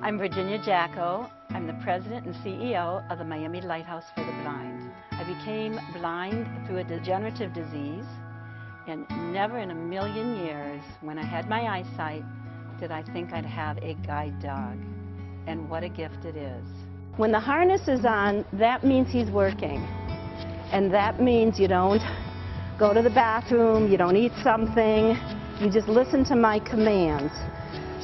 I'm Virginia Jacko. I'm the president and CEO of the Miami Lighthouse for the Blind. I became blind through a degenerative disease, and never in a million years, when I had my eyesight, did I think I'd have a guide dog. And what a gift it is. When the harness is on, that means he's working. And that means you don't go to the bathroom, you don't eat something, you just listen to my commands.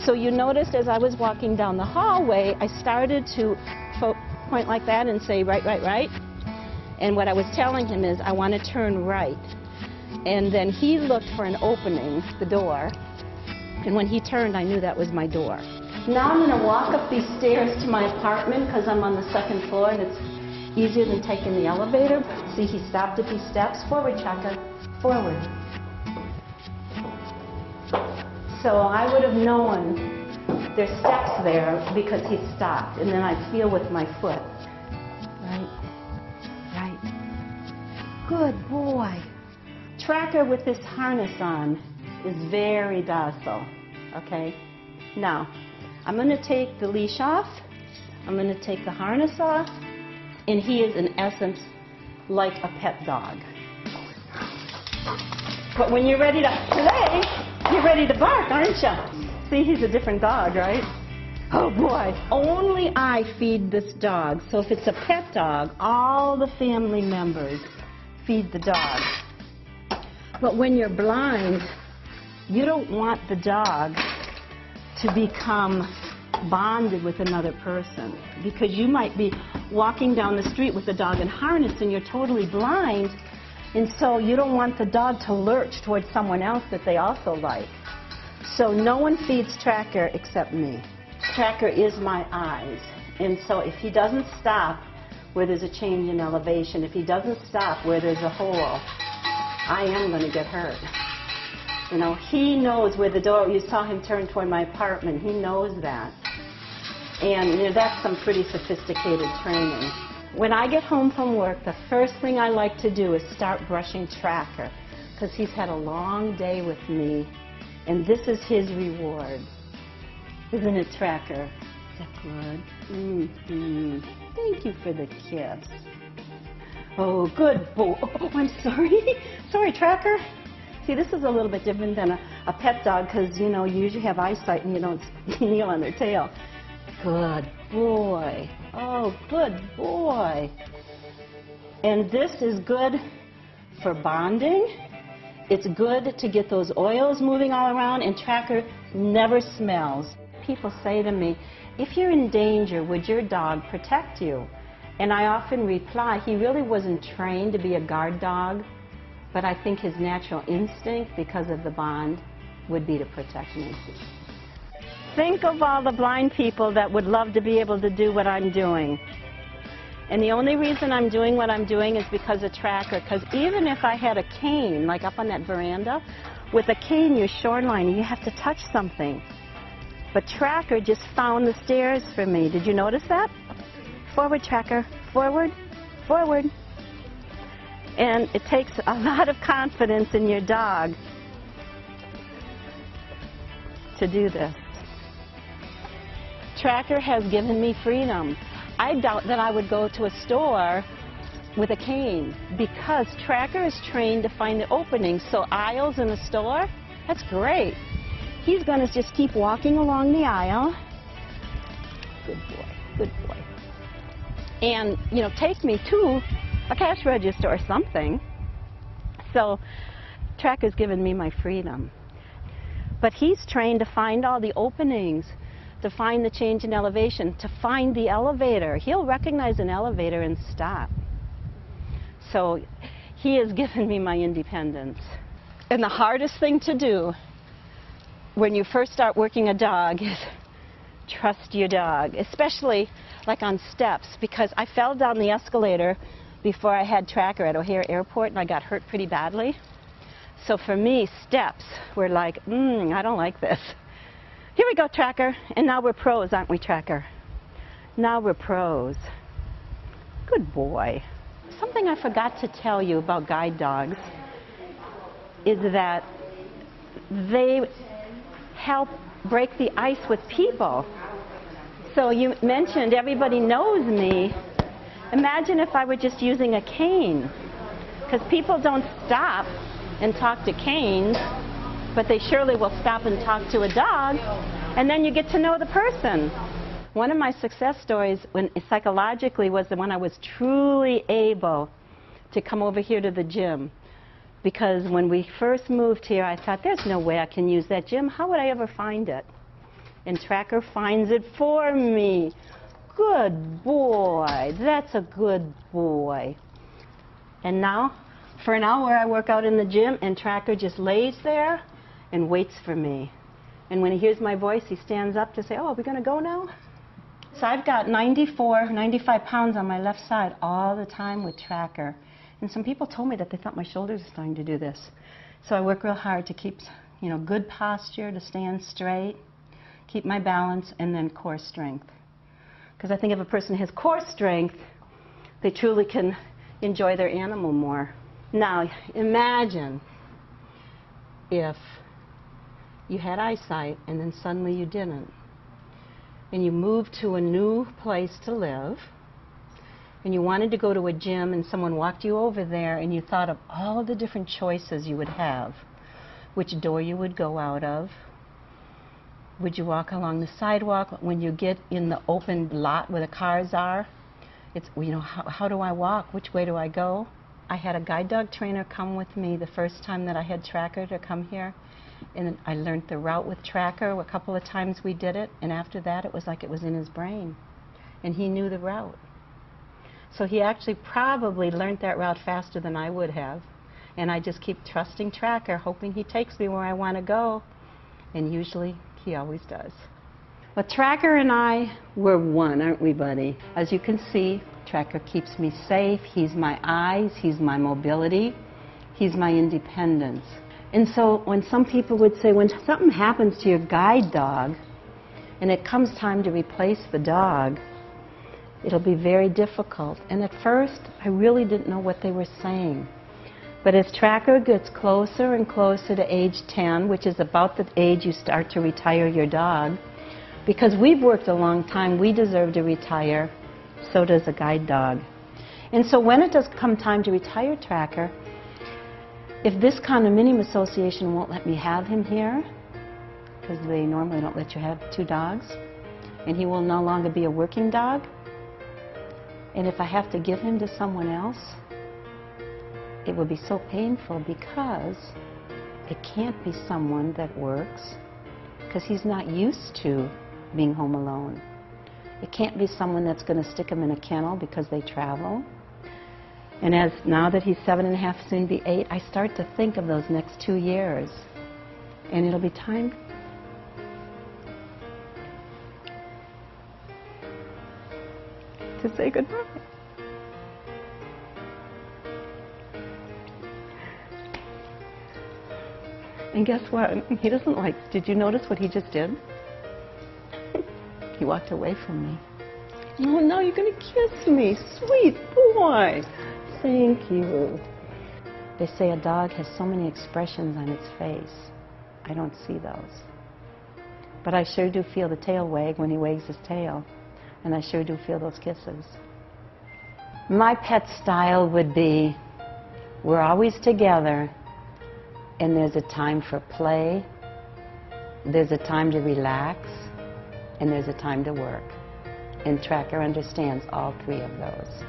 So you noticed as I was walking down the hallway, I started to point like that and say, right, right, right. And what I was telling him is, I want to turn right. And then he looked for an opening, the door, and when he turned, I knew that was my door. Now I'm going to walk up these stairs to my apartment because I'm on the second floor and it's easier than taking the elevator. See, he stopped at these steps. Forward, Jacko. Forward. So I would have known there's steps there because he stopped, and then I feel with my foot. Right, right. Good boy. Tracker with this harness on is very docile, okay? Now, I'm going to take the leash off, I'm going to take the harness off, and he is in essence like a pet dog. But when you're ready to play, you're ready to bark, aren't you? See, he's a different dog, right? Oh boy, only I feed this dog. So if it's a pet dog, all the family members feed the dog. But when you're blind, you don't want the dog to become bonded with another person, because you might be walking down the street with the dog in harness and you're totally blind, and so you don't want the dog to lurch towards someone else that they also like. So no one feeds Tracker except me. Tracker is my eyes, and so if he doesn't stop where there's a change in elevation, if he doesn't stop where there's a hole, I am going to get hurt. You know, he knows where the door, you saw him turn toward my apartment, he knows that. And you know, that's some pretty sophisticated training. When I get home from work, the first thing I like to do is start brushing Tracker, because he's had a long day with me, and this is his reward. Isn't it, Tracker? Is that good? Mm-hmm. Thank you for the kiss. Oh, good boy. Oh, I'm sorry. Sorry, Tracker. See, this is a little bit different than a pet dog, because, you know, you usually have eyesight and you don't kneel on their tail. Good boy. Oh, good boy. And this is good for bonding. It's good to get those oils moving all around, and Tracker never smells. People say to me, if you're in danger, would your dog protect you? And I often reply, he really wasn't trained to be a guard dog, but I think his natural instinct, because of the bond, would be to protect me. Think of all the blind people that would love to be able to do what I'm doing. And the only reason I'm doing what I'm doing is because of Tracker, because even if I had a cane, like up on that veranda, with a cane you're shorelining, you have to touch something. But Tracker just found the stairs for me. Did you notice that? Forward, Tracker. Forward, forward. And it takes a lot of confidence in your dog to do this. Tracker has given me freedom. I doubt that I would go to a store with a cane, because Tracker is trained to find the openings. So aisles in the store, that's great. He's going to just keep walking along the aisle. Good boy, good boy. And, you know, take me to a cash register or something. So Tracker's given me my freedom. But he's trained to find all the openings, to find the change in elevation, to find the elevator. He'll recognize an elevator and stop. So he has given me my independence. And the hardest thing to do when you first start working a dog is trust your dog, especially like on steps, because I fell down the escalator before I had Tracker at O'Hare Airport and I got hurt pretty badly. So for me, steps were like, I don't like this. Here we go, Tracker. And now we're pros, aren't we, Tracker? Now we're pros. Good boy. Something I forgot to tell you about guide dogs is that they help break the ice with people. So you mentioned everybody knows me. Imagine if I were just using a cane. Because people don't stop and talk to canes, but they surely will stop and talk to a dog, and then you get to know the person. One of my success stories psychologically was the when I was truly able to come over here to the gym. Because when we first moved here, I thought, there's no way I can use that gym. How would I ever find it? And Tracker finds it for me. Good boy. That's a good boy. And now, for an hour, I work out in the gym, and Tracker just lays there and waits for me. And when he hears my voice, he stands up to say, oh, are we going to go now? So I've got 95 pounds on my left side all the time with Tracker. And some people told me that they thought my shoulders were starting to do this. So I work real hard to keep, good posture, to stand straight, keep my balance, and then core strength. Because I think if a person has core strength, they truly can enjoy their animal more. Now, imagine if you had eyesight and then suddenly you didn't. And you moved to a new place to live, and you wanted to go to a gym, and someone walked you over there, and you thought of all the different choices you would have. Which door you would go out of. Would you walk along the sidewalk? When you get in the open lot where the cars are, it's, how do I walk? Which way do I go? I had a guide dog trainer come with me the first time that I had Tracker to come here. And I learned the route with Tracker. A couple of times we did it, and after that it was like it was in his brain. And he knew the route. So he actually probably learned that route faster than I would have. And I just keep trusting Tracker, hoping he takes me where I want to go. And usually he always does. But Tracker and I, we're one, aren't we, buddy? As you can see, Tracker keeps me safe. He's my eyes. He's my mobility. He's my independence. And so when some people would say, when something happens to your guide dog and it comes time to replace the dog, it'll be very difficult. And at first, I really didn't know what they were saying. But as Tracker gets closer and closer to age 10, which is about the age you start to retire your dog, because we've worked a long time, we deserve to retire, so does a guide dog. And so when it does come time to retire Tracker, if this condominium association won't let me have him here, because they normally don't let you have two dogs, and he will no longer be a working dog, and if I have to give him to someone else, it will be so painful because it can't be someone that works, because he's not used to being home alone. It can't be someone that's going to stick him in a kennel because they travel. And as now that he's 7.5, soon be 8, I start to think of those next 2 years. And it'll be time to say goodbye. And guess what? He doesn't like, did you notice what he just did? He walked away from me. Oh, no, you're going to kiss me. Sweet boy. Thank you. They say a dog has so many expressions on its face. I don't see those. But I sure do feel the tail wag when he wags his tail. And I sure do feel those kisses. My pet style would be, we're always together, and there's a time for play, there's a time to relax, and there's a time to work. And Tracker understands all 3 of those.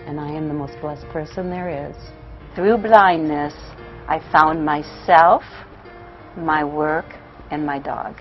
And I am the most blessed person there is. Through blindness, I found myself, my work, and my dog.